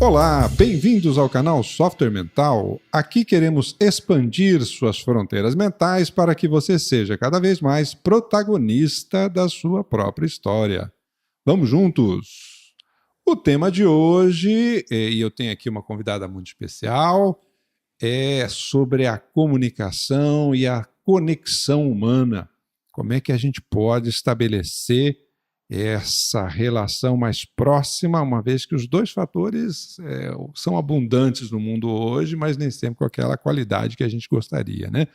Olá, bem-vindos ao canal Software Mental. Aqui queremos expandir suas fronteiras mentais para que você seja cada vez mais protagonista da sua própria história. Vamos juntos! O tema de hoje, e eu tenho aqui uma convidada muito especial, é sobre a comunicação e a conexão humana. Como é que a gente pode estabelecer essa relação mais próxima, uma vez que os dois fatores são abundantes no mundo hoje, mas nem sempre com aquela qualidade que a gente gostaria, né?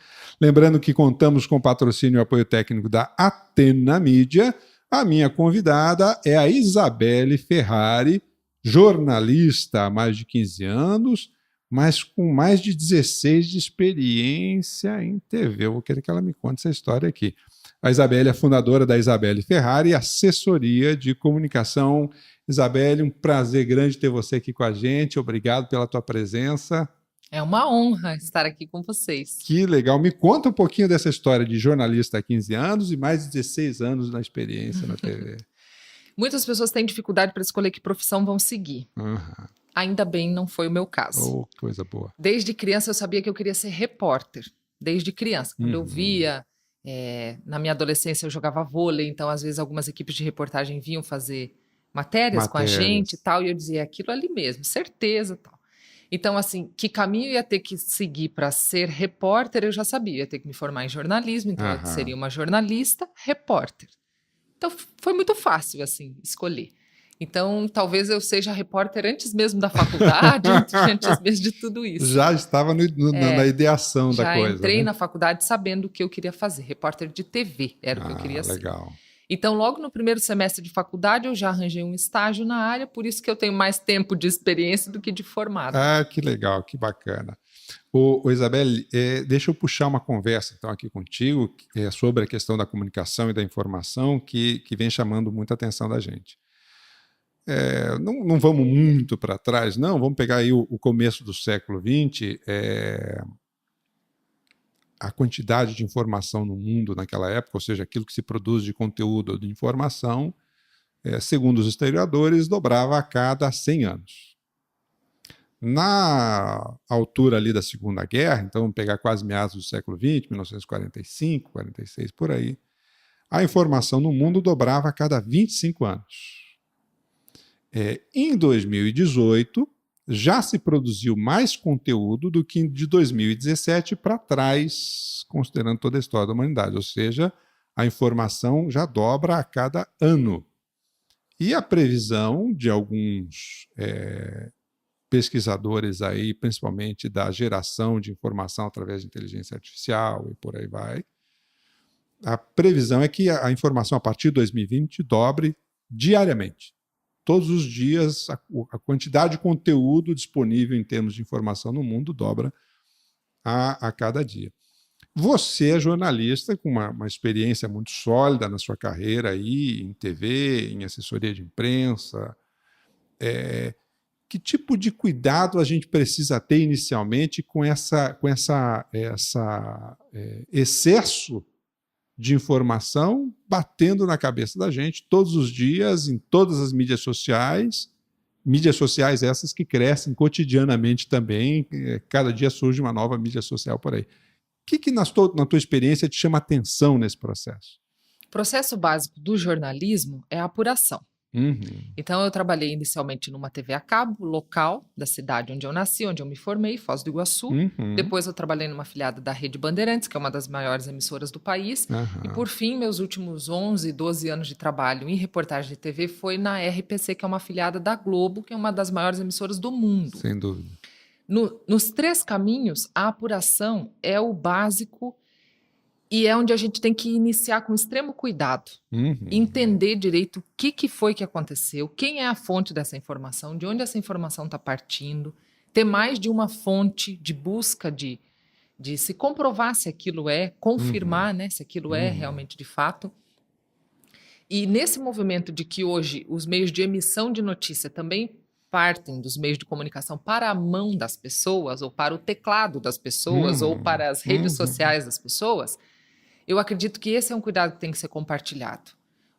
Lembrando que contamos com patrocínio e apoio técnico da Atena Mídia. A minha convidada é a Isabelle Ferrari, jornalista há mais de 15 anos, mas com mais de 16 de experiência em TV. Eu vou querer que ela me conte essa história aqui. A Isabelle é fundadora da Isabelle Ferrari, assessoria de comunicação. Isabelle, um prazer grande ter você aqui com a gente. Obrigado pela tua presença. É uma honra estar aqui com vocês. Que legal. Me conta um pouquinho dessa história de jornalista há 15 anos e mais de 16 anos na experiência na TV. Muitas pessoas têm dificuldade para escolher que profissão vão seguir. Uhum. Ainda bem, não foi o meu caso. Oh, coisa boa. Desde criança eu sabia que eu queria ser repórter. Desde criança. Quando eu via... na minha adolescência eu jogava vôlei, então às vezes algumas equipes de reportagem vinham fazer matérias com a gente e tal, e eu dizia aquilo ali mesmo, certeza tal. Então assim, que caminho eu ia ter que seguir para ser repórter eu já sabia, eu ia ter que me formar em jornalismo, então eu seria uma jornalista repórter. Então foi muito fácil assim, escolher. Então, talvez eu seja repórter antes mesmo da faculdade, antes mesmo de tudo isso. Já estava na ideação da coisa. Já entrei, né? na faculdade sabendo o que eu queria fazer. Repórter de TV era o que eu queria ser. Legal. Então, logo no primeiro semestre de faculdade, eu já arranjei um estágio na área, por isso que eu tenho mais tempo de experiência do que de formado. Ah, que legal, que bacana. Ô Isabelle, deixa eu puxar uma conversa então aqui contigo sobre a questão da comunicação e da informação que vem chamando muita atenção da gente. Não vamos muito para trás, não. Vamos pegar aí o começo do século XX. A quantidade de informação no mundo naquela época, ou seja, aquilo que se produz de conteúdo ou de informação, segundo os historiadores, dobrava a cada 100 anos. Na altura ali da Segunda Guerra, então vamos pegar quase meados do século XX, 1945, 46, por aí, a informação no mundo dobrava a cada 25 anos. Em 2018, já se produziu mais conteúdo do que de 2017 para trás, considerando toda a história da humanidade. Ou seja, a informação já dobra a cada ano. E a previsão de alguns pesquisadores aí, principalmente da geração de informação através de inteligência artificial e por aí vai, a previsão é que a informação a partir de 2020 dobre diariamente. Todos os dias, a quantidade de conteúdo disponível em termos de informação no mundo dobra a cada dia. Você é jornalista com uma experiência muito sólida na sua carreira aí, em TV, em assessoria de imprensa. Que tipo de cuidado a gente precisa ter inicialmente com excesso de informação batendo na cabeça da gente todos os dias, em todas as mídias sociais essas que crescem cotidianamente também, cada dia surge uma nova mídia social por aí. O que na tua experiência te chama atenção nesse processo? O processo básico do jornalismo é a apuração. Então, eu trabalhei inicialmente numa TV a cabo local da cidade onde eu nasci, onde eu me formei, Foz do Iguaçu. Depois eu trabalhei numa afiliada da Rede Bandeirantes, que é uma das maiores emissoras do país. E por fim, meus últimos 11, 12 anos de trabalho em reportagem de TV foi na RPC, que é uma afiliada da Globo, que é uma das maiores emissoras do mundo. Sem dúvida. Nos três caminhos, a apuração é o básico e é onde a gente tem que iniciar com extremo cuidado. Entender direito o que foi que aconteceu, quem é a fonte dessa informação, de onde essa informação está partindo, ter mais de uma fonte de busca de se comprovar se aquilo confirmar, né, se aquilo é realmente de fato. E nesse movimento de que hoje os meios de emissão de notícia também partem dos meios de comunicação para a mão das pessoas, ou para o teclado das pessoas, ou para as redes sociais das pessoas, eu acredito que esse é um cuidado que tem que ser compartilhado.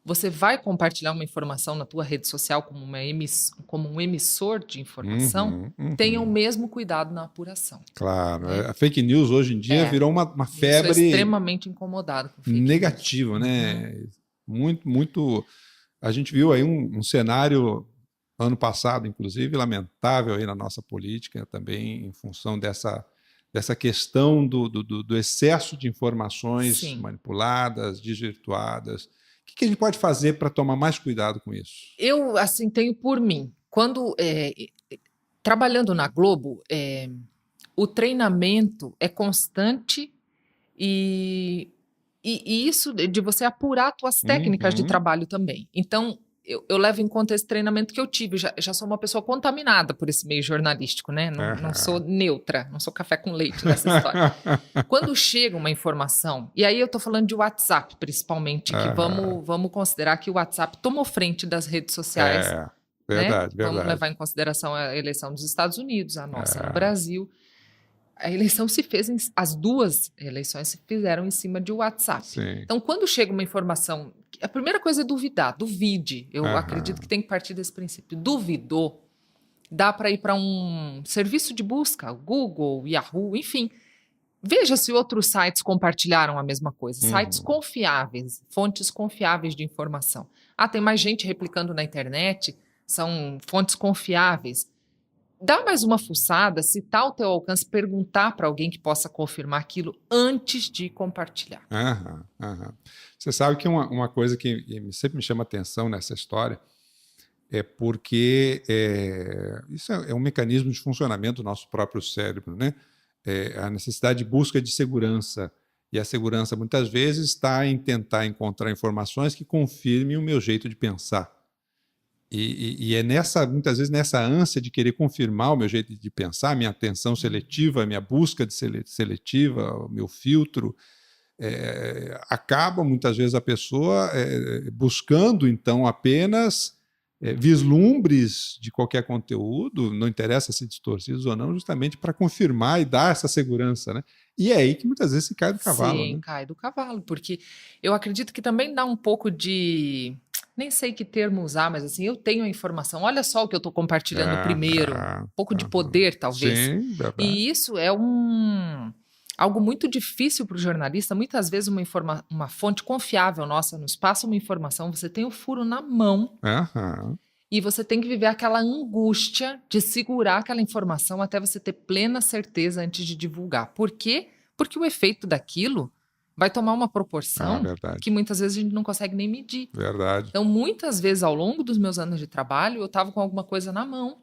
você vai compartilhar uma informação na tua rede social como um emissor de informação, tenha o mesmo cuidado na apuração. Claro. Né? A fake news hoje em dia virou uma febre... Eu sou extremamente incomodado com fake negativa, news. Né? Muito... A gente viu aí um cenário, ano passado, inclusive, lamentável aí na nossa política, também em função dessa questão do excesso de informações manipuladas, desvirtuadas. O que a gente pode fazer para tomar mais cuidado com isso? Eu, assim, tenho por mim. Quando, trabalhando na Globo, o treinamento é constante e isso de você apurar suas técnicas de trabalho também. Então, eu levo em conta esse treinamento que eu tive. Já sou uma pessoa contaminada por esse meio jornalístico, né? Não sou neutra, não sou café com leite nessa história. Quando chega uma informação, e aí eu tô falando de WhatsApp, principalmente, que vamos considerar que o WhatsApp tomou frente das redes sociais. Verdade. Vamos levar em consideração a eleição dos Estados Unidos, a nossa no Brasil. A eleição se fez, as duas eleições se fizeram em cima de WhatsApp. Sim. Então, quando chega uma informação, a primeira coisa é duvidar, duvide. Eu acredito que tem que partir desse princípio. Duvidou, dá para ir para um serviço de busca, Google, Yahoo, enfim. Veja se outros sites compartilharam a mesma coisa. Sites confiáveis, fontes confiáveis de informação. Tem mais gente replicando na internet, são fontes confiáveis. Dá mais uma fuçada, se está ao teu alcance, perguntar para alguém que possa confirmar aquilo antes de compartilhar. Você sabe que uma coisa que sempre me chama atenção nessa história é porque isso é um mecanismo de funcionamento do nosso próprio cérebro, né? A necessidade de busca de segurança. E a segurança, muitas vezes, está em tentar encontrar informações que confirmem o meu jeito de pensar. E é muitas vezes nessa ânsia de querer confirmar o meu jeito de pensar, minha atenção seletiva, minha busca de seletiva, o meu filtro, acaba muitas vezes a pessoa buscando então apenas vislumbres de qualquer conteúdo, não interessa se distorcidos ou não, justamente para confirmar e dar essa segurança, né? E é aí que muitas vezes se cai do cavalo. Sim, né? Cai do cavalo, porque eu acredito que também dá um pouco de... Nem sei que termo usar, mas assim, eu tenho a informação. Olha só o que eu estou compartilhando primeiro. Um pouco de poder, talvez. Sim, verdade. E isso é algo muito difícil para o jornalista. Muitas vezes uma fonte confiável nossa nos passa uma informação, você tem o furo na mão e você tem que viver aquela angústia de segurar aquela informação até você ter plena certeza antes de divulgar. Por quê? Porque o efeito daquilo vai tomar uma proporção que muitas vezes a gente não consegue nem medir. Verdade. Então, muitas vezes, ao longo dos meus anos de trabalho, eu estava com alguma coisa na mão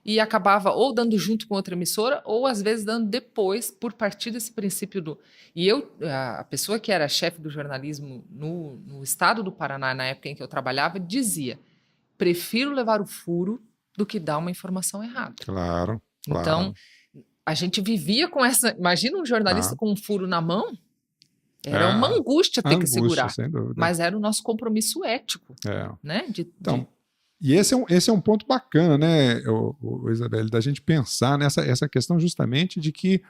e acabava ou dando junto com outra emissora ou, às vezes, dando depois, por partir desse princípio do... E a pessoa que era chefe do jornalismo no estado do Paraná, na época em que eu trabalhava, dizia: prefiro levar o furo do que dar uma informação errada. Claro. Então, a gente vivia com essa... Imagina um jornalista com um furo na mão. Era uma angústia ter que segurar, sem dúvida. Mas era o nosso compromisso ético, né? E esse é um ponto bacana, né, Isabelle, da gente pensar essa questão justamente de que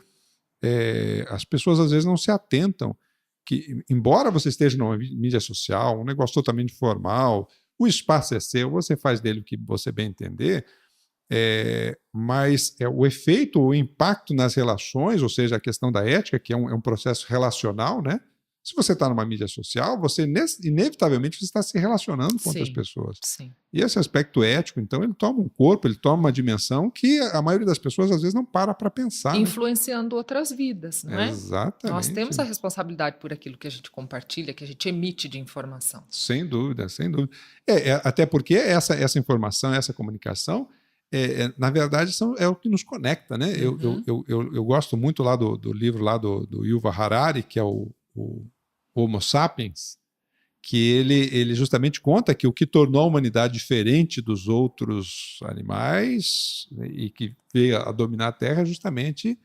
as pessoas às vezes não se atentam que, embora você esteja numa mídia social, um negócio totalmente formal, o espaço é seu, você faz dele o que você bem entender, mas o efeito, o impacto nas relações, ou seja, a questão da ética, que é um processo relacional, né? Se você está numa mídia social, você inevitavelmente você está se relacionando com outras pessoas. Sim. E esse aspecto ético, então, ele toma um corpo, ele toma uma dimensão que a maioria das pessoas às vezes não para pensar. Influenciando outras vidas, não é? Exatamente. Nós temos a responsabilidade por aquilo que a gente compartilha, que a gente emite de informação. Sem dúvida, sem dúvida. Até porque essa informação, essa comunicação, na verdade, é o que nos conecta, né? Eu gosto muito lá do livro lá do Yuval Harari, que é o Homo Sapiens, que ele justamente conta que o que tornou a humanidade diferente dos outros animais, né, e que veio a dominar a Terra é justamente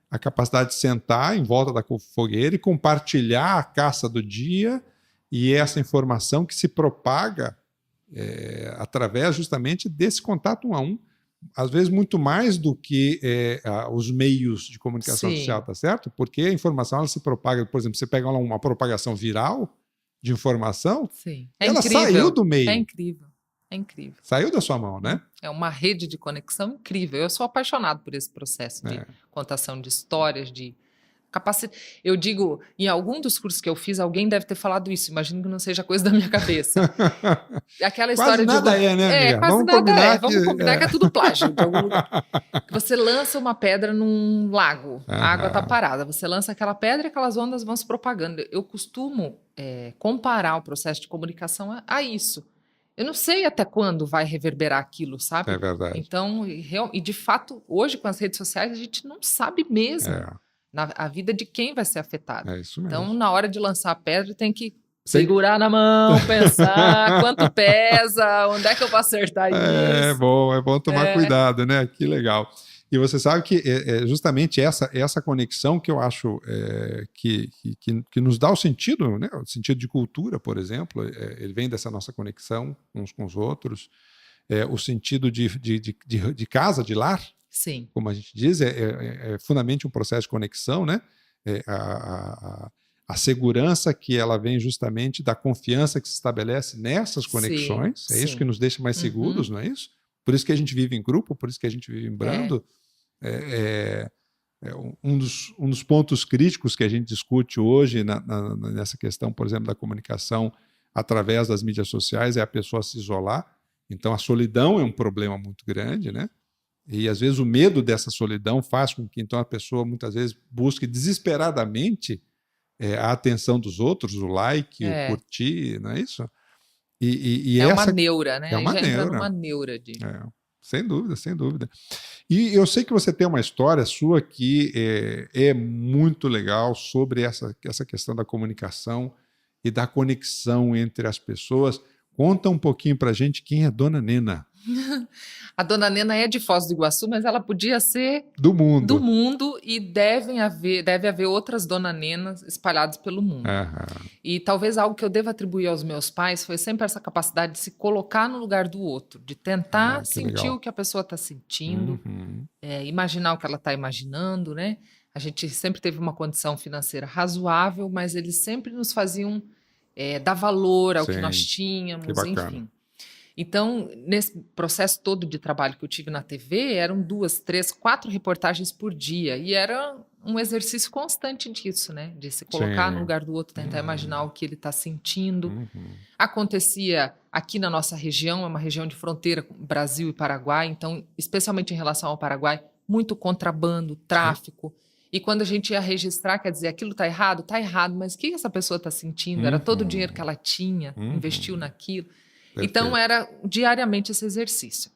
a capacidade de sentar em volta da fogueira e compartilhar a caça do dia e essa informação que se propaga através justamente desse contato um a um, às vezes muito mais do que os meios de comunicação social, tá certo? Porque a informação ela se propaga, por exemplo, você pega uma propagação viral, de informação, Sim. ela incrível. Saiu do meio. É incrível. É incrível. Saiu da sua mão, né? É uma rede de conexão incrível. Eu sou apaixonado por esse processo de contação de histórias, de capacidade. Eu digo, em algum dos cursos que eu fiz, alguém deve ter falado isso. Imagino que não seja coisa da minha cabeça. Aquela história quase nada de... né, amiga? Quase nada é. Vamos combinar que é tudo plágio. De algum lugar. Você lança uma pedra num lago, a água está parada. Você lança aquela pedra e aquelas ondas vão se propagando. Eu costumo comparar o processo de comunicação a isso. Eu não sei até quando vai reverberar aquilo, sabe? É verdade. Então, e de fato, hoje com as redes sociais, a gente não sabe mesmo a vida de quem vai ser afetado. É isso mesmo. Então, na hora de lançar a pedra, tem que segurar na mão, pensar quanto pesa, onde é que eu vou acertar isso. É bom tomar cuidado, né? Que legal. E você sabe que é justamente essa conexão que eu acho que nos dá o sentido, né? O sentido de cultura, por exemplo, ele vem dessa nossa conexão uns com os outros, o sentido de casa, de lar, sim, como a gente diz, é fundamentalmente um processo de conexão, né? A segurança que ela vem justamente da confiança que se estabelece nessas conexões, sim, isso que nos deixa mais seguros, não é isso? Por isso que a gente vive em grupo, por isso que a gente vive em bando. Um dos pontos críticos que a gente discute hoje nessa questão, por exemplo, da comunicação através das mídias sociais é a pessoa se isolar. Então, a solidão é um problema muito grande, né? E, às vezes, o medo dessa solidão faz com que, então, a pessoa, muitas vezes, busque desesperadamente a atenção dos outros, o like, o curtir, não é isso? Uma neura, né? É uma neura. Entra numa neura de... Sem dúvida, sem dúvida. E eu sei que você tem uma história sua que é muito legal sobre essa questão da comunicação e da conexão entre as pessoas. Conta um pouquinho pra gente quem é Dona Nena. A Dona Nena é de Foz do Iguaçu, mas ela podia ser do mundo e deve haver outras Dona Nenas espalhadas pelo mundo. E talvez algo que eu devo atribuir aos meus pais foi sempre essa capacidade de se colocar no lugar do outro, de tentar sentir o que a pessoa está sentindo, imaginar o que ela está imaginando, né? A gente sempre teve uma condição financeira razoável, mas eles sempre nos faziam dar valor ao que nós tínhamos, enfim. Então, nesse processo todo de trabalho que eu tive na TV, eram 2, 3, 4 reportagens por dia. E era um exercício constante disso, né? De se colocar no lugar do outro, tentar imaginar o que ele está sentindo. Acontecia aqui na nossa região, é uma região de fronteira com Brasil e Paraguai, então, especialmente em relação ao Paraguai, muito contrabando, tráfico. E quando a gente ia registrar, quer dizer, aquilo está errado, mas o que essa pessoa está sentindo? Era todo o dinheiro que ela tinha, investiu naquilo. Perfeito. Então, era diariamente esse exercício.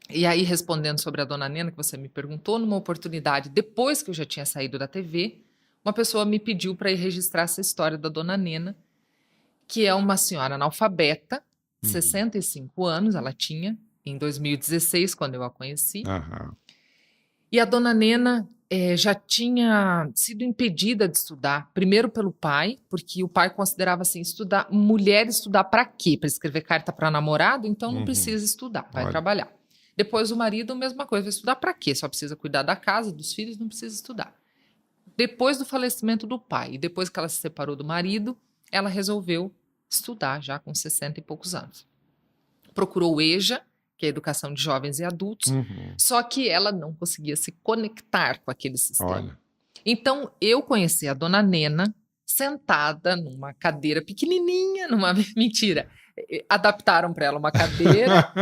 E aí, respondendo sobre a Dona Nena, que você me perguntou, numa oportunidade, depois que eu já tinha saído da TV, uma pessoa me pediu para ir registrar essa história da Dona Nena, que é uma senhora analfabeta, 65 anos ela tinha, em 2016, quando eu a conheci. E a Dona Nena já tinha sido impedida de estudar, primeiro pelo pai, porque o pai considerava assim, mulher estudar para quê? Para escrever carta para namorado? Então não precisa estudar, vai trabalhar. Depois o marido, mesma coisa, vai estudar para quê? Só precisa cuidar da casa, dos filhos, não precisa estudar. Depois do falecimento do pai e depois que ela se separou do marido, ela resolveu estudar já com 60 e poucos anos. Procurou o EJA, que é a Educação de Jovens e Adultos, só que ela não conseguia se conectar com aquele sistema. Olha. Então, eu conheci a Dona Nena sentada numa cadeira pequenininha, mentira, adaptaram para ela uma cadeira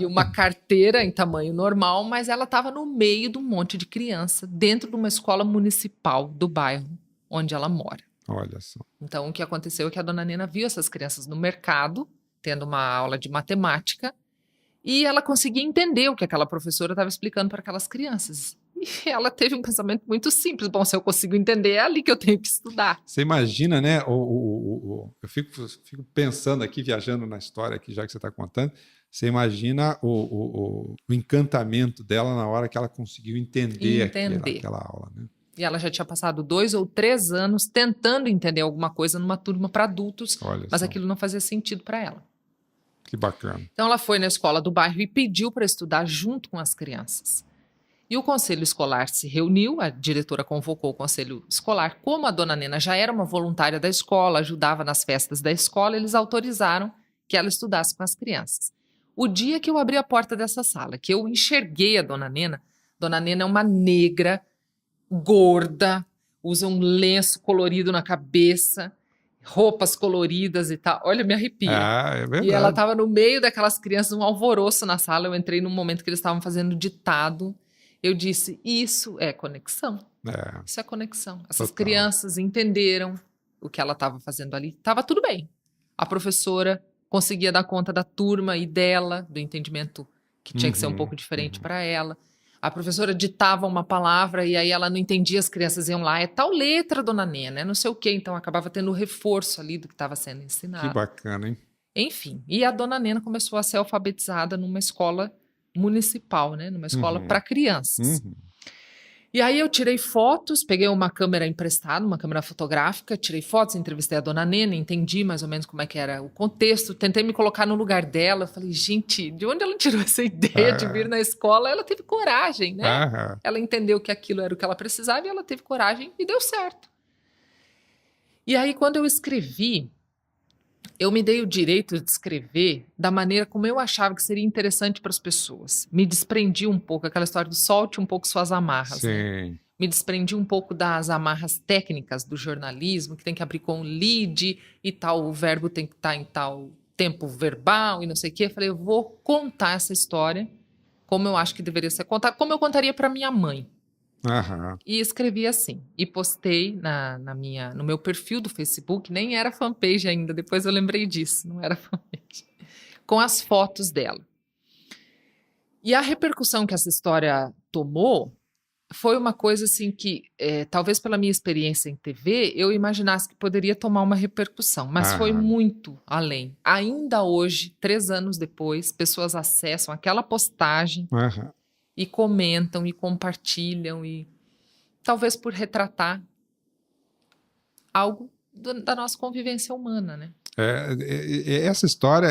e uma carteira em tamanho normal, mas ela estava no meio de um monte de criança, dentro de uma escola municipal do bairro onde ela mora. Olha só. Então, o que aconteceu é que a Dona Nena viu essas crianças no mercado, tendo uma aula de matemática, e ela conseguia entender o que aquela professora estava explicando para aquelas crianças. E ela teve um pensamento muito simples. Bom, se eu consigo entender, é ali que eu tenho que estudar. Você imagina, né? Eu fico pensando aqui, viajando na história aqui, já que você está contando, você imagina o encantamento dela na hora que ela conseguiu entender. Aquela aula, né? E ela já tinha passado 2 ou 3 anos tentando entender alguma coisa numa turma para adultos, mas aquilo não fazia sentido para ela. Que bacana. Então ela foi na escola do bairro e pediu para estudar junto com as crianças. E o conselho escolar se reuniu, a diretora convocou o conselho escolar. Como a dona Nena já era uma voluntária da escola, ajudava nas festas da escola, eles autorizaram que ela estudasse com as crianças. O dia que eu abri a porta dessa sala, que eu enxerguei a dona Nena é uma negra, gorda, usa um lenço colorido na cabeça, roupas coloridas e tal. Olha, me arrepia. É verdade. E ela estava no meio daquelas crianças, um alvoroço na sala. Eu entrei num momento que eles estavam fazendo ditado. Eu disse, isso é conexão. Isso é conexão. Essas crianças entenderam o que ela estava fazendo ali. Estava tudo bem. A professora conseguia dar conta da turma e dela, do entendimento que tinha que ser um pouco diferente para ela. A professora ditava uma palavra e aí ela não entendia, as crianças iam lá, é tal letra, dona Nena, é não sei o quê. Então acabava tendo o reforço ali do que estava sendo ensinado. Que bacana, hein? Enfim, e a dona Nena começou a ser alfabetizada numa escola municipal, né? Numa escola para crianças. E aí eu tirei fotos, peguei uma câmera emprestada, uma câmera fotográfica, tirei fotos, entrevistei a dona Nena, entendi mais ou menos como é que era o contexto, tentei me colocar no lugar dela, falei, gente, de onde ela tirou essa ideia de vir na escola? Ela teve coragem, né? Ela entendeu que aquilo era o que ela precisava e ela teve coragem e deu certo. E aí quando eu escrevi, eu me dei o direito de escrever da maneira como eu achava que seria interessante para as pessoas. Me desprendi um pouco, aquela história do solte um pouco suas amarras. Sim. Né? Me desprendi um pouco das amarras técnicas do jornalismo, que tem que abrir com lead e tal, o verbo tem que estar em tal tempo verbal e não sei o quê. Eu falei, eu vou contar essa história como eu acho que deveria ser contada, como eu contaria para minha mãe. E escrevi assim, e postei no meu perfil do Facebook, nem era fanpage ainda, depois eu lembrei disso, não era fanpage, com as fotos dela. E a repercussão que essa história tomou foi uma coisa assim que, talvez pela minha experiência em TV, eu imaginasse que poderia tomar uma repercussão, mas foi muito além. Ainda hoje, 3 anos depois, pessoas acessam aquela postagem e comentam e compartilham, e talvez por retratar algo da nossa convivência humana, né? Essa história,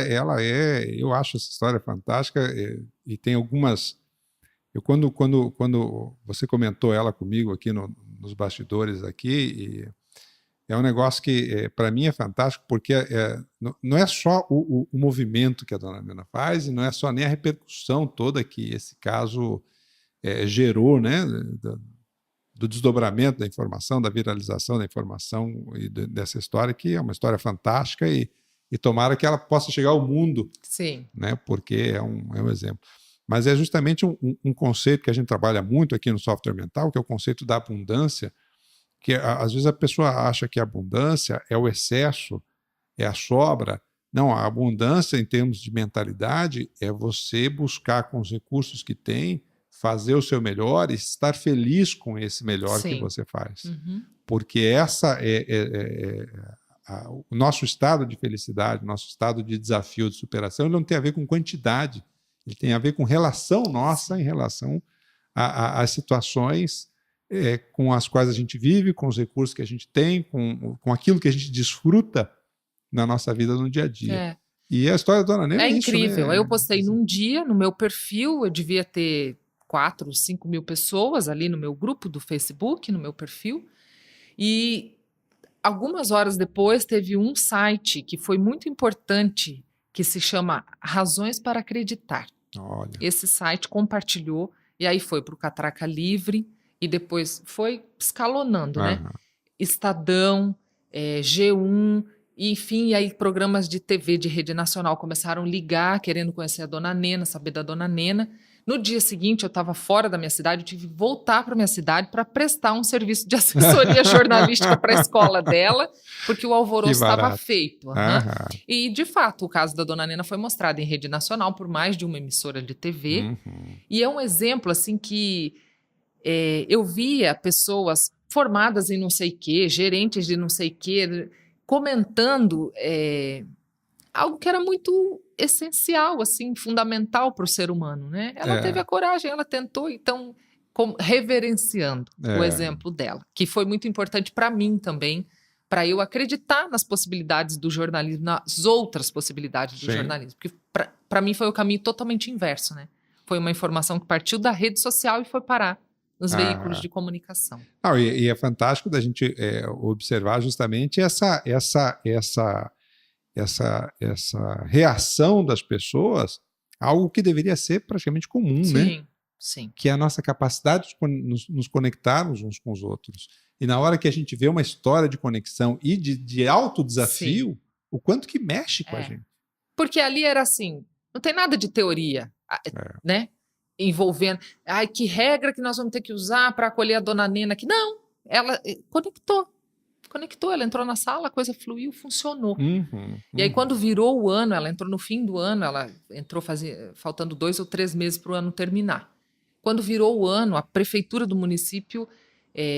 eu acho essa história fantástica, e tem algumas... Quando você comentou ela comigo aqui nos bastidores aqui, é um negócio que para mim é fantástico, porque não é só o movimento que a dona Nena faz, e não é só nem a repercussão toda que esse caso gerou, né, do desdobramento da informação, da viralização da informação e dessa história, que é uma história fantástica, e tomara que ela possa chegar ao mundo. Sim. Né, porque é um exemplo. Mas é justamente um conceito que a gente trabalha muito aqui no software mental, que é o conceito da abundância, que às vezes a pessoa acha que a abundância é o excesso, é a sobra. Não, a abundância em termos de mentalidade é você buscar com os recursos que tem, fazer o seu melhor e estar feliz com esse melhor que você faz. Porque essa o nosso estado de felicidade, nosso estado de desafio, de superação, ele não tem a ver com quantidade, ele tem a ver com relação nossa em relação às situações com as quais a gente vive, com os recursos que a gente tem, com aquilo que a gente desfruta na nossa vida no dia a dia. E a história da dona Nena é incrível. Isso, né? Eu postei num dia, no meu perfil, eu devia ter 4 ou 5 mil pessoas ali no meu grupo do Facebook, no meu perfil, e algumas horas depois teve um site que foi muito importante, que se chama Razões para Acreditar. Olha. Esse site compartilhou, e aí foi para o Catraca Livre, e depois foi escalonando, né? Estadão, G1, enfim, e aí programas de TV de rede nacional começaram a ligar, querendo conhecer a dona Nena, saber da dona Nena. No dia seguinte, eu estava fora da minha cidade, eu tive que voltar para minha cidade para prestar um serviço de assessoria jornalística para a escola dela, porque o alvoroço estava feito. E, de fato, o caso da dona Nena foi mostrado em rede nacional por mais de uma emissora de TV. E é um exemplo, assim, que eu via pessoas formadas em não sei o quê, gerentes de não sei o quê, comentando algo que era muito essencial, assim, fundamental para o ser humano, né? Ela teve a coragem, ela tentou, então, reverenciando o exemplo dela, que foi muito importante para mim também, para eu acreditar nas possibilidades do jornalismo, nas outras possibilidades do jornalismo, porque para mim foi o caminho totalmente inverso, né? Foi uma informação que partiu da rede social e foi parar nos veículos de comunicação. E é fantástico da gente observar justamente essa reação das pessoas, algo que deveria ser praticamente comum, né? Sim. Que é a nossa capacidade de nos conectarmos uns com os outros. E na hora que a gente vê uma história de conexão e de alto desafio, o quanto que mexe com a gente. Porque ali era assim, não tem nada de teoria, né? Envolvendo, que regra que nós vamos ter que usar para acolher a dona Nena aqui. Não, ela conectou, ela entrou na sala, a coisa fluiu, funcionou. E aí quando virou o ano, ela entrou no fim do ano, ela entrou faltando 2 ou 3 meses para o ano terminar. Quando virou o ano, a prefeitura do município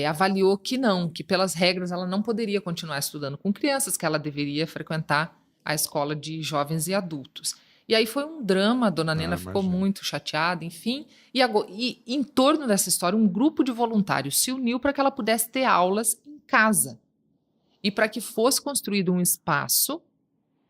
avaliou que pelas regras ela não poderia continuar estudando com crianças, que ela deveria frequentar a escola de jovens e adultos. E aí foi um drama, a dona Nena ficou muito chateada, enfim. E em torno dessa história, um grupo de voluntários se uniu para que ela pudesse ter aulas em casa. E para que fosse construído um espaço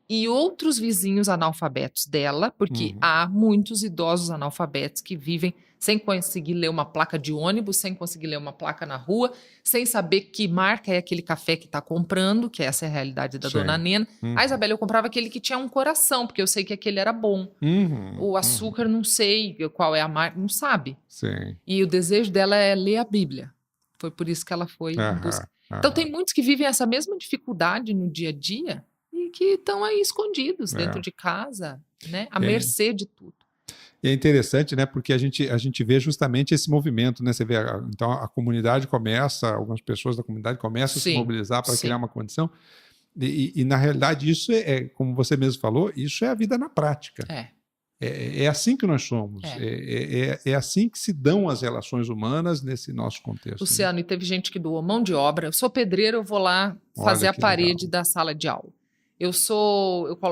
e outros vizinhos analfabetos dela, porque há muitos idosos analfabetos que vivem sem conseguir ler uma placa de ônibus, sem conseguir ler uma placa na rua, sem saber que marca é aquele café que está comprando, que essa é a realidade da dona Nena. A Isabela, eu comprava aquele que tinha um coração, porque eu sei que aquele era bom. O açúcar, não sei qual é a marca, não sabe. E o desejo dela é ler a Bíblia. Foi por isso que ela foi em busca. Então tem muitos que vivem essa mesma dificuldade no dia a dia e que estão aí escondidos dentro de casa, né? À mercê de tudo. E é interessante, né? Porque a gente vê justamente esse movimento, né? Você vê, então a comunidade começa, algumas pessoas da comunidade começam a se mobilizar para criar uma condição. E na realidade isso como você mesmo falou, isso é a vida na prática. É assim que nós somos. É assim que se dão as relações humanas nesse nosso contexto. Luciano, e teve gente que doou mão de obra. Eu sou pedreiro, eu vou lá fazer a parede da sala de aula. Eu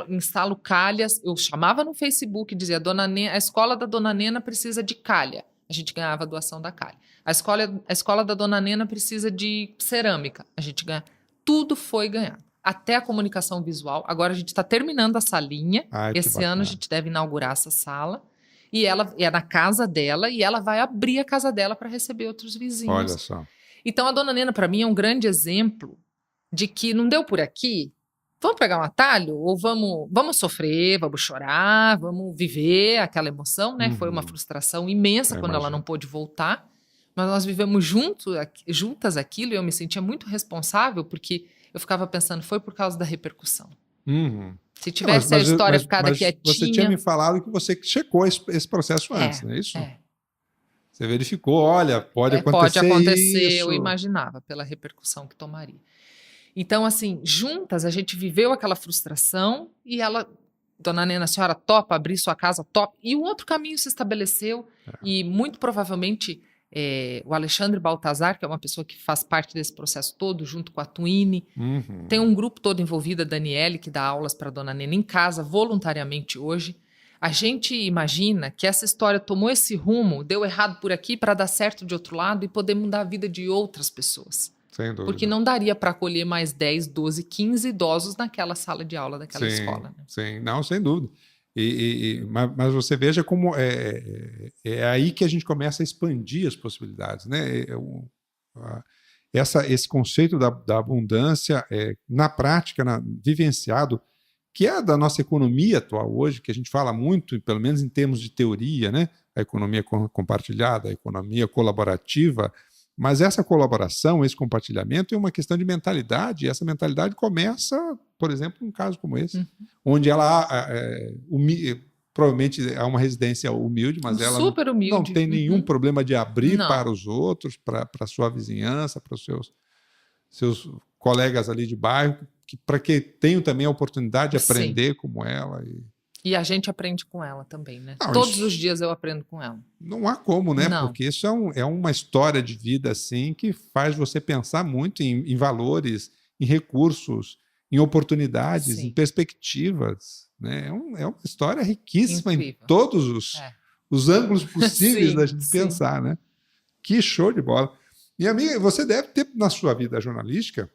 instalo calhas, eu chamava no Facebook e dizia, a escola da dona Nena precisa de calha. A gente ganhava a doação da calha. A escola da dona Nena precisa de cerâmica. A gente ganha. Tudo foi ganhado. Até a comunicação visual. Agora a gente está terminando a salinha. Esse ano a gente deve inaugurar essa sala. E ela é na casa dela e ela vai abrir a casa dela para receber outros vizinhos. Olha só. Então a dona Nena, para mim, é um grande exemplo de que não deu por aqui. Vamos pegar um atalho ou vamos sofrer, vamos chorar, vamos viver aquela emoção, né? Foi uma frustração imensa quando ela não pôde voltar. Mas nós vivemos juntas aquilo e eu me sentia muito responsável porque eu ficava pensando, foi por causa da repercussão. Se tivesse a história ficado quietinha... Você tinha me falado que você checou esse processo antes, não é isso? Você verificou, olha, pode acontecer isso. Eu imaginava pela repercussão que tomaria. Então, assim, juntas a gente viveu aquela frustração e dona Nena, a senhora topa abrir sua casa, topa. E um outro caminho se estabeleceu e muito provavelmente o Alexandre Baltazar, que é uma pessoa que faz parte desse processo todo, junto com a Twine, tem um grupo todo envolvido, a Daniele, que dá aulas para dona Nena em casa, voluntariamente hoje. A gente imagina que essa história tomou esse rumo, deu errado por aqui para dar certo de outro lado e poder mudar a vida de outras pessoas. Sem dúvida. Porque não daria para acolher mais 10, 12, 15 idosos naquela sala de aula daquela escola. Né? Sim, não, sem dúvida. Mas você veja como é aí que a gente começa a expandir as possibilidades. Né? Esse conceito da abundância, na prática, vivenciado, que é da nossa economia atual hoje, que a gente fala muito, pelo menos em termos de teoria, né? A economia compartilhada, a economia colaborativa. Mas essa colaboração, esse compartilhamento é uma questão de mentalidade, e essa mentalidade começa, por exemplo, num caso como esse, onde ela provavelmente é uma residência humilde, mas ela não tem nenhum problema de abrir para os outros, para a sua vizinhança, para os seus colegas ali de bairro, para que tenham também a oportunidade de aprender como ela. E a gente aprende com ela também, né? Todos os dias eu aprendo com ela. Não há como, né? Não. Porque isso é uma história de vida assim que faz você pensar muito em valores, em recursos, em oportunidades, em perspectivas. Né? É uma história riquíssima em todos os ângulos possíveis da gente pensar, né? Que show de bola. E, amiga, você deve ter, na sua vida jornalística,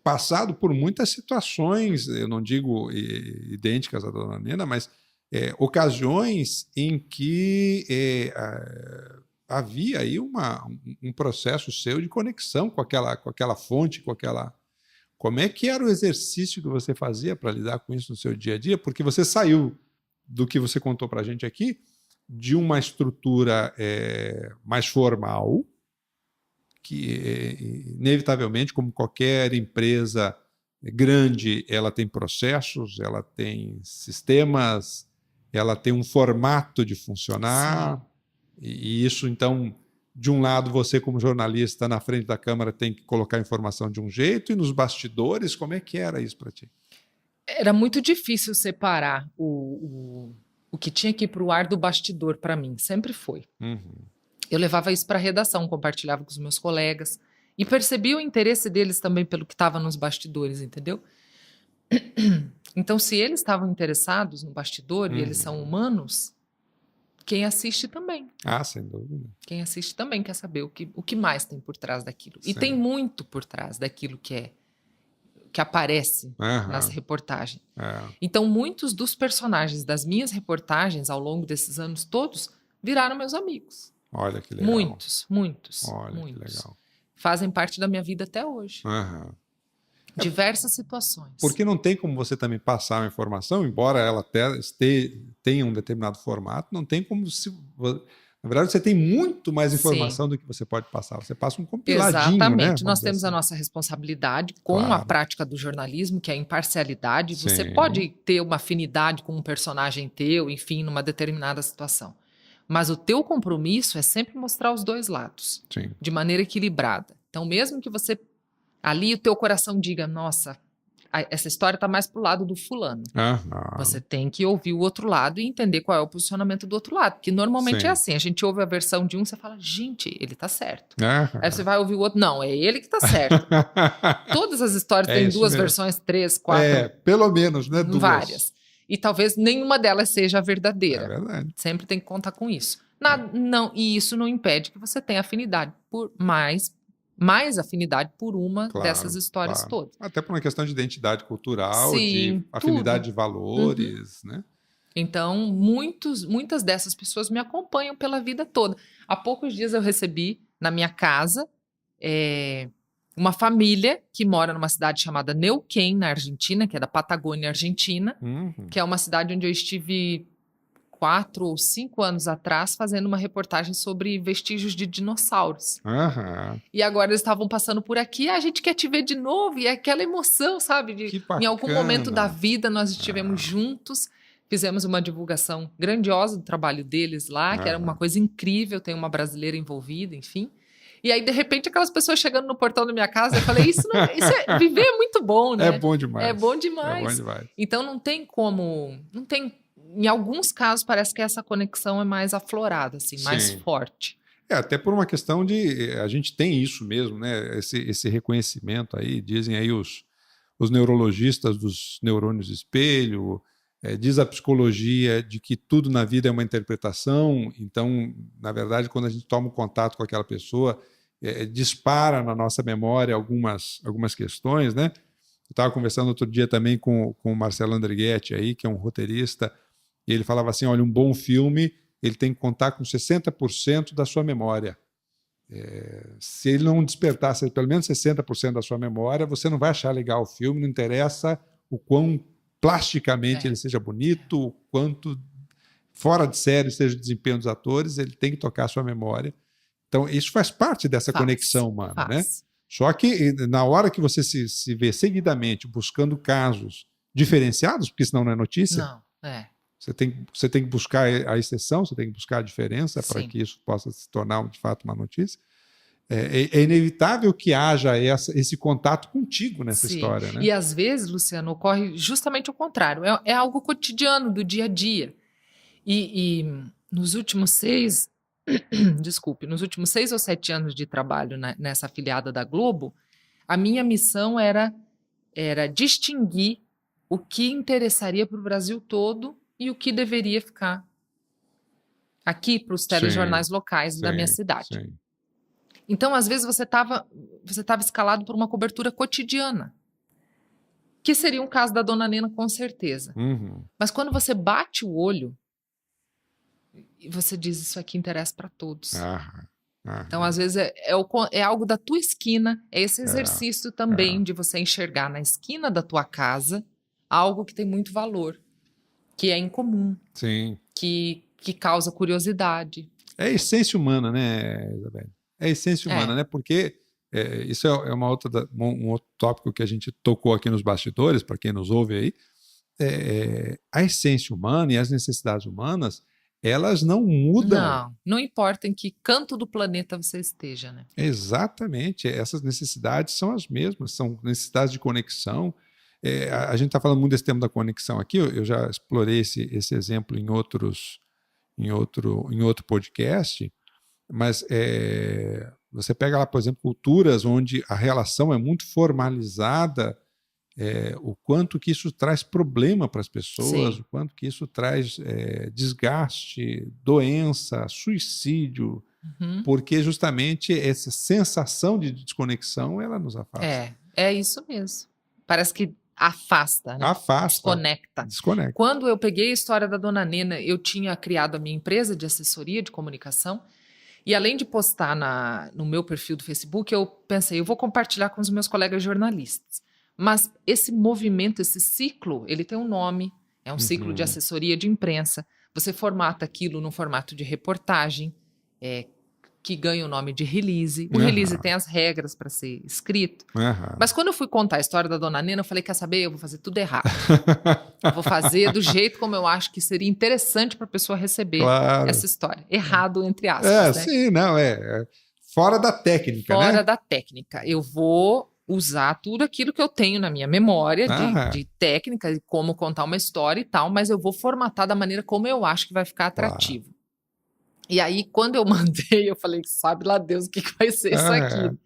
passado por muitas situações, eu não digo idênticas à dona Nena, mas ocasiões em que havia aí um processo seu de conexão com aquela fonte, Como é que era o exercício que você fazia para lidar com isso no seu dia a dia? Porque você saiu do que você contou para a gente aqui, de uma estrutura mais formal, que inevitavelmente, como qualquer empresa grande, ela tem processos, ela tem sistemas, ela tem um formato de funcionar. Sim. E isso, então, de um lado, você como jornalista na frente da câmera tem que colocar a informação de um jeito, e nos bastidores, como é que era isso para ti? Era muito difícil separar o que tinha que ir para o ar do bastidor para mim, sempre foi. Uhum. Eu levava isso para a redação, compartilhava com os meus colegas e percebia o interesse deles também pelo que estava nos bastidores, entendeu? Então, se eles estavam interessados no bastidor e eles são humanos, quem assiste também. Ah, sem dúvida. Quem assiste também quer saber o que mais tem por trás daquilo. Sim. E tem muito por trás daquilo que aparece nas reportagens. Então, muitos dos personagens das minhas reportagens ao longo desses anos todos viraram meus amigos. Olha que legal. Muitos. Olha que legal. Fazem parte da minha vida até hoje. Diversas situações. Porque não tem como você também passar uma informação, embora ela até tenha um determinado formato, não tem como se... Na verdade, você tem muito mais informação do que você pode passar. Você passa um compiladinho, Exatamente. né? Nós temos a nossa responsabilidade com a prática do jornalismo, que é a imparcialidade. Sim. Você pode ter uma afinidade com um personagem teu, enfim, numa determinada situação. Mas o teu compromisso é sempre mostrar os dois lados, Sim. de maneira equilibrada. Então, mesmo que você... Ali o teu coração diga, nossa, essa história está mais pro lado do fulano. Você tem que ouvir o outro lado e entender qual é o posicionamento do outro lado. Porque normalmente é assim, a gente ouve a versão de um, você fala, gente, ele tá certo. Aí você vai ouvir o outro, não, é ele que tá certo. Todas as histórias têm duas versões, 3, 4. Pelo menos, né? Duas. Várias. E talvez nenhuma delas seja a verdadeira. É verdade. Sempre tem que contar com isso. E isso não impede que você tenha afinidade por mais afinidade por uma dessas histórias todas. Até por uma questão de identidade cultural, Sim, de afinidade de valores, né? Então, muitas dessas pessoas me acompanham pela vida toda. Há poucos dias eu recebi na minha casa uma família que mora numa cidade chamada Neuquén, na Argentina, que é da Patagônia Argentina, que é uma cidade onde eu estive 4 ou 5 anos atrás, fazendo uma reportagem sobre vestígios de dinossauros. E agora eles estavam passando por aqui, a gente quer te ver de novo, e é aquela emoção, sabe? Em algum momento da vida nós estivemos juntos, fizemos uma divulgação grandiosa do trabalho deles lá, que era uma coisa incrível, tem uma brasileira envolvida, enfim. E aí, de repente, aquelas pessoas chegando no portão da minha casa, eu falei, viver é muito bom, né? É bom demais. É bom demais. Então, não tem como... Em alguns casos, parece que essa conexão é mais aflorada, assim, mais forte. Até por uma questão de... A gente tem isso mesmo, né? Esse reconhecimento aí, dizem aí os neurologistas dos neurônios espelho, diz a psicologia de que tudo na vida é uma interpretação. Então, na verdade, quando a gente toma contato com aquela pessoa, dispara na nossa memória algumas questões, né? Eu estava conversando outro dia também com o Marcelo Andrighetti, aí, que é um roteirista, e ele falava assim, olha, um bom filme ele tem que contar com 60% da sua memória. Se ele não despertar pelo menos 60% da sua memória, você não vai achar legal o filme, não interessa o quão plasticamente ele seja bonito, o quanto fora de série seja o desempenho dos atores, ele tem que tocar a sua memória. Então, isso faz parte dessa conexão humana, né? Só que na hora que você se vê seguidamente buscando casos diferenciados, porque senão não é notícia, você tem que buscar a exceção, você tem que buscar a diferença para que isso possa se tornar, de fato, uma notícia. É inevitável que haja esse contato contigo nessa história, né? E às vezes, Luciano, ocorre justamente o contrário. É algo cotidiano, do dia a dia. E nos últimos 6 ou 7 anos de trabalho nessa afiliada da Globo, a minha missão era distinguir o que interessaria para o Brasil todo e o que deveria ficar aqui para os telejornais locais da minha cidade. Então, às vezes, você estava escalado por uma cobertura cotidiana. Que seria um caso da Dona Nena, com certeza. Mas quando você bate o olho, você diz, isso aqui interessa para todos. Então, às vezes, é algo da tua esquina, é esse exercício também de você enxergar na esquina da tua casa algo que tem muito valor, que é incomum, Sim. que causa curiosidade. É a essência humana, né, Isabelle? É a essência humana, né? Porque isso é um outro tópico que a gente tocou aqui nos bastidores, para quem nos ouve aí. A essência humana e as necessidades humanas, elas não mudam. Não importa em que canto do planeta você esteja, né? Exatamente. Essas necessidades são as mesmas, são necessidades de conexão. A gente está falando muito desse tema da conexão aqui, eu já explorei esse exemplo em outro podcast, mas você pega lá, por exemplo, culturas onde a relação é muito formalizada, o quanto que isso traz problema para as pessoas, o quanto que isso traz desgaste, doença, suicídio, porque justamente essa sensação de desconexão, ela nos afasta. É isso mesmo. Parece que afasta, né? Desconecta. Quando eu peguei a história da Dona Nena, eu tinha criado a minha empresa de assessoria de comunicação, e além de postar no meu perfil do Facebook, eu pensei, eu vou compartilhar com os meus colegas jornalistas. Mas esse movimento, esse ciclo, ele tem um nome, é um ciclo de assessoria de imprensa. Você formata aquilo no formato de reportagem, que ganha o nome de release. O release tem as regras para ser escrito. Mas quando eu fui contar a história da Dona Nena, eu falei, quer saber? Eu vou fazer tudo errado. Eu vou fazer do jeito como eu acho que seria interessante para a pessoa receber essa história. Errado, entre aspas. Né? Sim, não, fora da técnica, né? Fora da técnica. Eu vou usar tudo aquilo que eu tenho na minha memória de técnica, de como contar uma história e tal, mas eu vou formatar da maneira como eu acho que vai ficar atrativo. E aí, quando eu mandei, eu falei, sabe lá Deus o que vai ser isso aqui.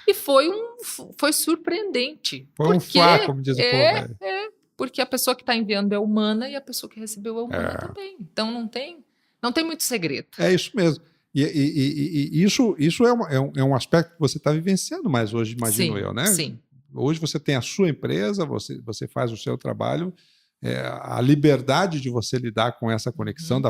E foi surpreendente. Foi um flá, como diz o povo. Porque a pessoa que está enviando é humana e a pessoa que recebeu é humana também. Então, não tem muito segredo. É isso mesmo. E isso é um aspecto que você está vivenciando mais hoje, imagino eu, né? Sim. Hoje você tem a sua empresa, você faz o seu trabalho, a liberdade de você lidar com essa conexão,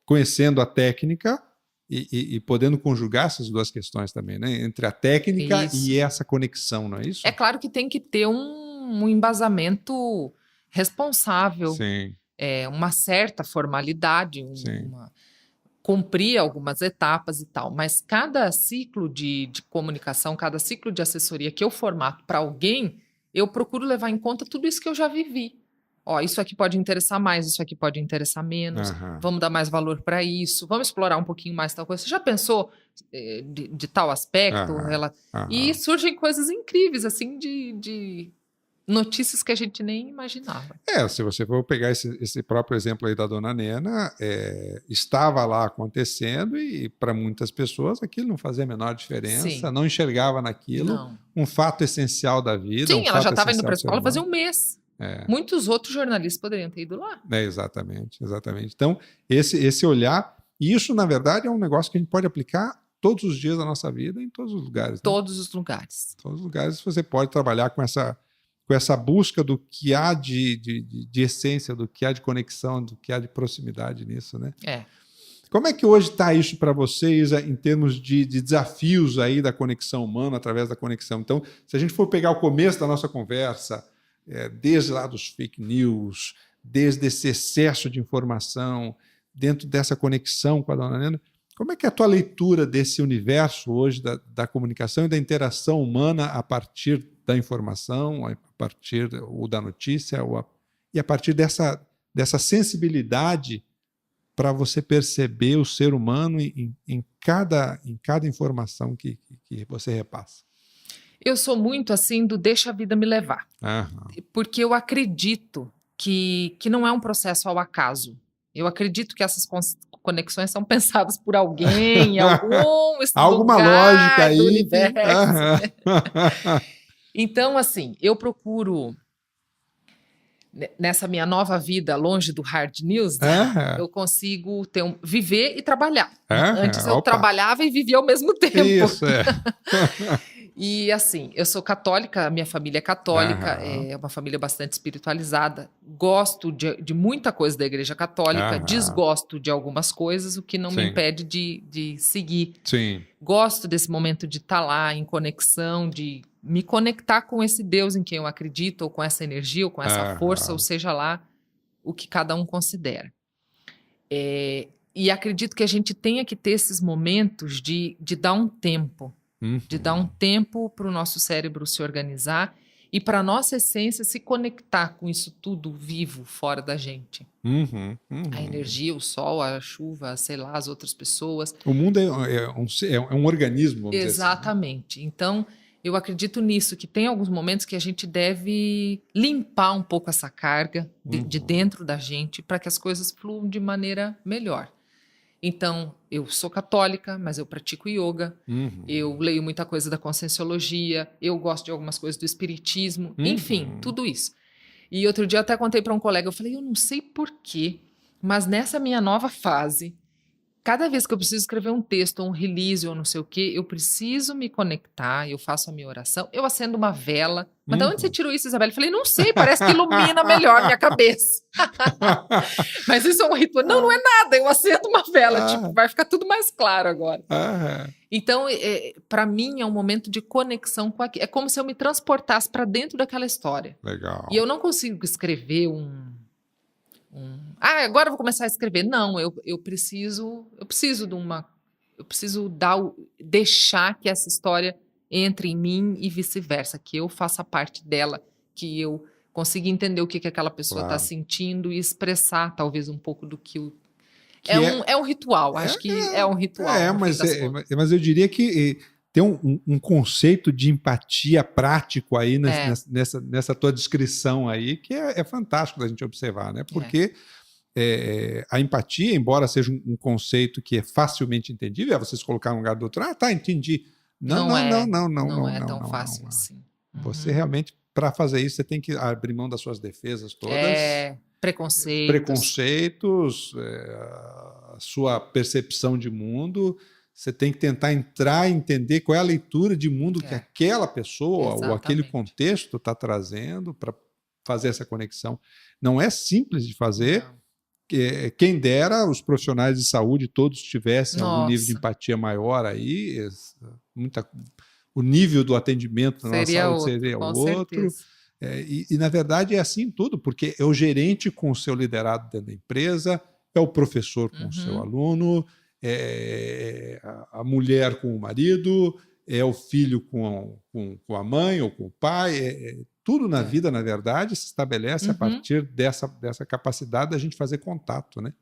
conhecendo a técnica e podendo conjugar essas duas questões também, né? Entre a técnica e essa conexão, não é isso? É claro que tem que ter um embasamento responsável, uma certa formalidade, cumprir algumas etapas e tal, mas cada ciclo de comunicação, cada ciclo de assessoria que eu formato para alguém, eu procuro levar em conta tudo isso que eu já vivi. Isso aqui pode interessar mais, isso aqui pode interessar menos, vamos dar mais valor para isso, vamos explorar um pouquinho mais tal coisa. Você já pensou de tal aspecto? E surgem coisas incríveis, assim, de notícias que a gente nem imaginava. Se você for pegar esse próprio exemplo aí da Dona Nena, estava lá acontecendo e para muitas pessoas aquilo não fazia a menor diferença, não enxergava naquilo um fato essencial da vida. Ela já estava indo para a escola fazia um mês. Muitos outros jornalistas poderiam ter ido lá. Exatamente. Então, esse olhar, e isso, na verdade, é um negócio que a gente pode aplicar todos os dias da nossa vida, em todos os lugares. Né? Todos os lugares. Todos os lugares você pode trabalhar com essa busca do que há de essência, do que há de conexão, do que há de proximidade nisso, né? Como é que hoje está isso para vocês em termos de desafios aí da conexão humana, através da conexão? Então, se a gente for pegar o começo da nossa conversa, desde lá dos fake news, desde esse excesso de informação, dentro dessa conexão com a Dona Nena, como é que é a tua leitura desse universo hoje da comunicação e da interação humana a partir da informação, a partir da notícia, e a partir dessa sensibilidade para você perceber o ser humano em cada informação que você repassa? Eu sou muito assim do deixa a vida me levar. Porque eu acredito que não é um processo ao acaso. Eu acredito que essas conexões são pensadas por alguém, em alguma lógica aí do universo. Então, assim, eu procuro, nessa minha nova vida longe do hard news, eu consigo viver e trabalhar. Antes eu trabalhava e vivia ao mesmo tempo. Isso, E assim, eu sou católica, minha família é católica, é uma família bastante espiritualizada. Gosto de muita coisa da Igreja Católica, desgosto de algumas coisas, o que não me impede de seguir. Sim. Gosto desse momento de estar lá em conexão, de me conectar com esse Deus em quem eu acredito, ou com essa energia, ou com essa força, ou seja lá o que cada um considera. E acredito que a gente tenha que ter esses momentos de dar um tempo. De dar um tempo para o nosso cérebro se organizar e para a nossa essência se conectar com isso tudo vivo fora da gente. A energia, o sol, a chuva, sei lá, as outras pessoas. O mundo é um organismo, vamos dizer assim, né? Exatamente. Então, eu acredito nisso, que tem alguns momentos que a gente deve limpar um pouco essa carga de dentro da gente para que as coisas fluam de maneira melhor. Então, eu sou católica, mas eu pratico yoga, eu leio muita coisa da conscienciologia, eu gosto de algumas coisas do espiritismo, enfim, tudo isso. E outro dia eu até contei para um colega, eu falei, eu não sei porquê, mas nessa minha nova fase, cada vez que eu preciso escrever um texto, ou um release, ou não sei o quê, eu preciso me conectar, eu faço a minha oração, eu acendo uma vela. Mas de onde você tirou isso, Isabela? Eu falei, não sei, parece que ilumina melhor minha cabeça. Mas isso é um ritual. Não, não é nada, eu acendo uma vela, tipo, vai ficar tudo mais claro agora. Então, para mim, é um momento de conexão com aquilo. É como se eu me transportasse para dentro daquela história. Legal. E eu não consigo escrever agora eu vou começar a escrever. Não, eu preciso deixar que essa história entre em mim e vice-versa, que eu faça parte dela, que eu consiga entender o que aquela pessoa está sentindo e expressar talvez um pouco do que é um ritual, acho que é um ritual. Mas eu diria que tem um conceito de empatia prático aí nessa tua descrição aí, que é fantástico da gente observar, né? Porque a empatia, embora seja um conceito que é facilmente entendível, é vocês colocar no lugar do outro, entendi. Não é tão fácil assim. Você realmente, para fazer isso, você tem que abrir mão das suas defesas todas. Preconceitos, a sua percepção de mundo. Você tem que tentar entrar e entender qual é a leitura de mundo que aquela pessoa ou aquele contexto está trazendo para fazer essa conexão. Não é simples de fazer. Quem dera os profissionais de saúde todos tivessem algum nível de empatia maior aí, o nível do atendimento na nossa saúde seria outro. E, na verdade, é assim tudo, porque é o gerente com o seu liderado dentro da empresa, é o professor com o seu aluno, é a mulher com o marido, é o filho com a mãe ou com o pai. Tudo na vida, na verdade, se estabelece a partir dessa capacidade da gente fazer contato, né?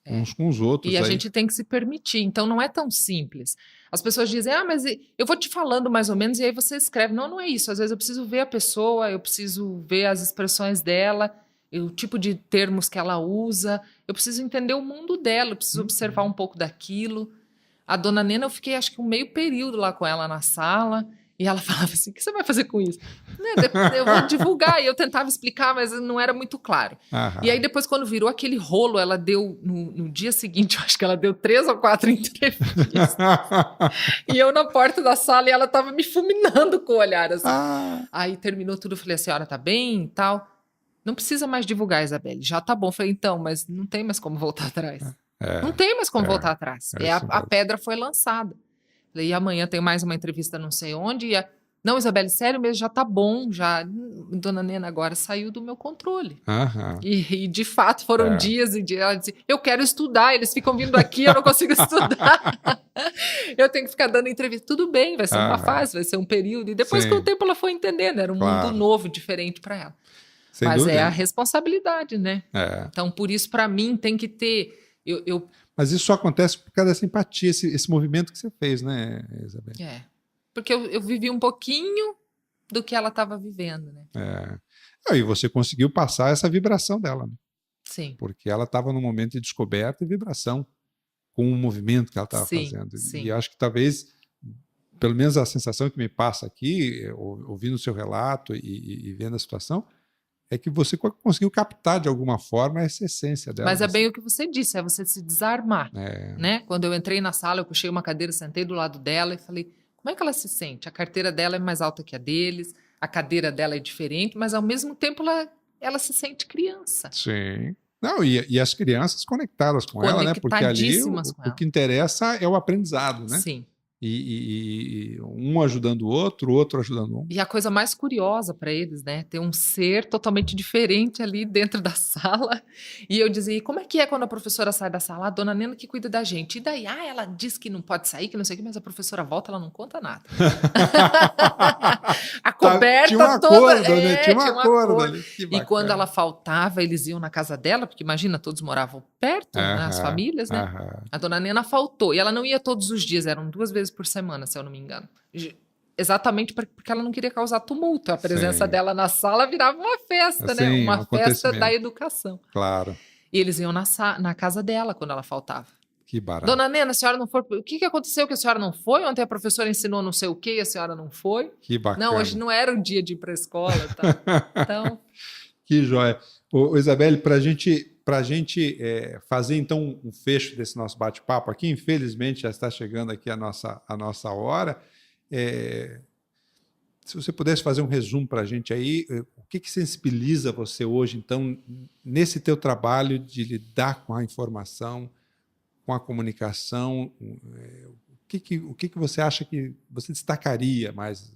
Uns com os outros. E a gente tem que se permitir, então não é tão simples. As pessoas dizem, mas eu vou te falando mais ou menos e aí você escreve. Não, não é isso. Às vezes eu preciso ver a pessoa, eu preciso ver as expressões dela, o tipo de termos que ela usa, eu preciso entender o mundo dela, eu preciso observar um pouco daquilo. A dona Nena, eu fiquei acho que um meio período lá com ela na sala, e ela falava assim, o que você vai fazer com isso? Eu vou divulgar, e eu tentava explicar, mas não era muito claro. E aí depois, quando virou aquele rolo, ela deu, no dia seguinte, eu acho que ela deu 3 ou 4 entrevistas. E eu na porta da sala, e ela estava me fulminando com o olhar, assim. Aí terminou tudo, eu falei, a senhora tá bem e tal? Não precisa mais divulgar, Isabelle, já tá bom. Eu falei, então, mas não tem mais como voltar atrás. Não tem mais como voltar atrás. A pedra foi lançada. E amanhã tem mais uma entrevista não sei onde. Não, Isabelle, sério mesmo, já tá bom. Dona Nena agora saiu do meu controle. E de fato foram dias e dias. Ela disse, eu quero estudar, eles ficam vindo aqui, eu não consigo estudar. Eu tenho que ficar dando entrevista. Tudo bem, vai ser uma fase, vai ser um período. E depois, com o tempo, ela foi entendendo. Era um mundo novo, diferente para ela. Sem Mas dúvida. é a responsabilidade, né? Então, por isso, para mim, tem que ter... Mas isso só acontece por causa dessa empatia, esse movimento que você fez, né, Isabelle? Porque eu vivi um pouquinho do que ela estava vivendo, né? E você conseguiu passar essa vibração dela, né? Sim. Porque ela estava num momento de descoberta e vibração com o movimento que ela estava fazendo. Sim. E acho que talvez, pelo menos a sensação que me passa aqui, ouvindo o seu relato e vendo a situação, é que você conseguiu captar de alguma forma essa essência dela. Mas é bem o que você disse, é você se desarmar. Né? Quando eu entrei na sala, eu puxei uma cadeira, sentei do lado dela e falei, Como é que ela se sente? A carteira dela é mais alta que a deles, a cadeira dela é diferente, mas ao mesmo tempo ela se sente criança. Sim. Não, e as crianças conectadas com ela, né? Porque ali o que interessa é o aprendizado, né? Sim. E um ajudando o outro ajudando um. E a coisa mais curiosa para eles, né? Ter um ser totalmente diferente ali dentro da sala. E eu dizia, como é que é quando a professora sai da sala? A dona Nena que cuida da gente. E daí? Ela diz que não pode sair, que não sei o que, mas a professora volta, ela não conta nada. A coberta tinha um toda... acordo, né? Tinha um acordo ali. E quando ela faltava, eles iam na casa dela, porque imagina, todos moravam perto, né, as famílias, né? A dona Nena faltou. E ela não ia todos os dias, eram 2 vezes por semana, se eu não me engano. Exatamente porque ela não queria causar tumulto. A presença dela na sala virava uma festa, né? Uma festa da educação. Claro. E eles iam na casa dela quando ela faltava. Que barato. Dona Nena, a senhora não foi... O que aconteceu que a senhora não foi? Ontem a professora ensinou não sei o quê e a senhora não foi? Que bacana. Não, hoje não era o dia de ir para a escola. Tá? Então... Que joia. Isabelle, para a gente fazer então um fecho desse nosso bate-papo aqui, infelizmente já está chegando aqui a nossa hora, se você pudesse fazer um resumo para a gente aí, o que sensibiliza você hoje, então, nesse teu trabalho de lidar com a informação, com a comunicação, o que você acha que você destacaria mais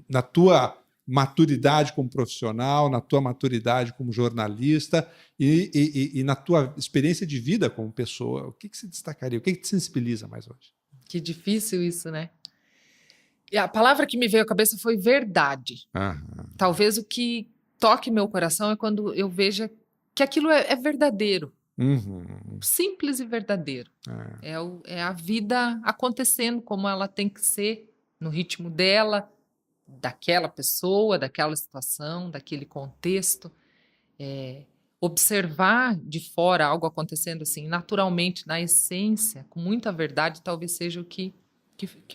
na tua maturidade como profissional, na tua maturidade como jornalista e na tua experiência de vida como pessoa? O que se destacaria? O que te sensibiliza mais hoje? Que difícil isso, né? E a palavra que me veio à cabeça foi verdade. Talvez o que toque meu coração é quando eu veja que aquilo é verdadeiro. Simples e verdadeiro. É a vida acontecendo como ela tem que ser, no ritmo dela, daquela pessoa, daquela situação, daquele contexto. Observar de fora algo acontecendo assim, naturalmente, na essência, com muita verdade, talvez seja o que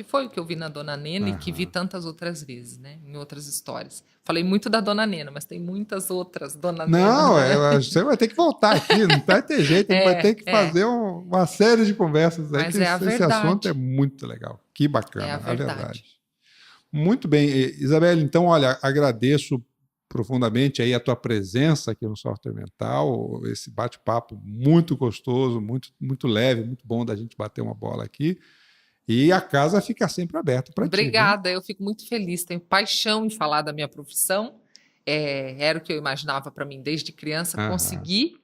foi o que eu vi na Dona Nena e que vi tantas outras vezes, né? Em outras histórias. Falei muito da Dona Nena, mas tem muitas outras Dona Nena. Não, você vai ter que voltar aqui, não vai ter jeito, vai ter que fazer uma série de conversas aí, mas que esse assunto é muito legal. Que bacana, é a verdade. Muito bem, Isabelle, então, olha, agradeço profundamente aí a tua presença aqui no Software Mental, esse bate-papo muito gostoso, muito, muito leve, muito bom da gente bater uma bola aqui. E a casa fica sempre aberta para ti. Obrigada, eu fico muito feliz, tenho paixão em falar da minha profissão, era o que eu imaginava para mim desde criança, conseguir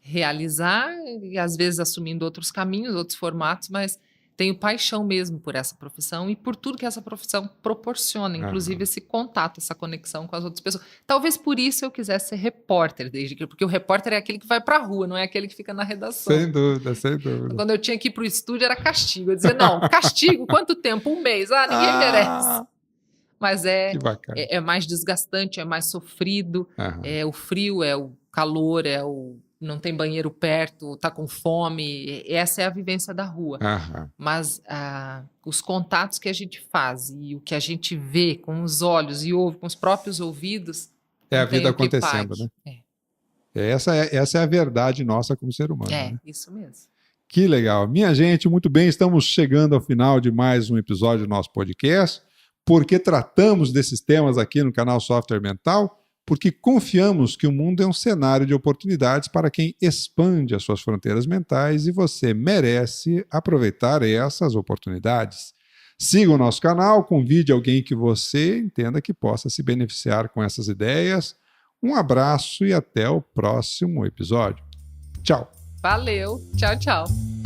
realizar, e às vezes assumindo outros caminhos, outros formatos, mas tenho paixão mesmo por essa profissão e por tudo que essa profissão proporciona, inclusive esse contato, essa conexão com as outras pessoas. Talvez por isso eu quisesse ser repórter, porque o repórter é aquele que vai para a rua, não é aquele que fica na redação. Sem dúvida, sem dúvida. Quando eu tinha que ir para o estúdio era castigo. Eu dizia, não, castigo? Quanto tempo? 1 mês? Ninguém merece. Mas é mais desgastante, é mais sofrido, é o frio, é o calor, não tem banheiro perto, tá com fome, essa é a vivência da rua. Mas os contatos que a gente faz e o que a gente vê com os olhos e ouve com os próprios ouvidos... É a vida acontecendo, né? Essa é a verdade nossa como ser humano. Né? Isso mesmo. Que legal. Minha gente, muito bem, estamos chegando ao final de mais um episódio do nosso podcast. Por que tratamos desses temas aqui no canal Software Mental? Porque confiamos que o mundo é um cenário de oportunidades para quem expande as suas fronteiras mentais e você merece aproveitar essas oportunidades. Siga o nosso canal, convide alguém que você entenda que possa se beneficiar com essas ideias. Um abraço e até o próximo episódio. Tchau. Valeu. Tchau, tchau.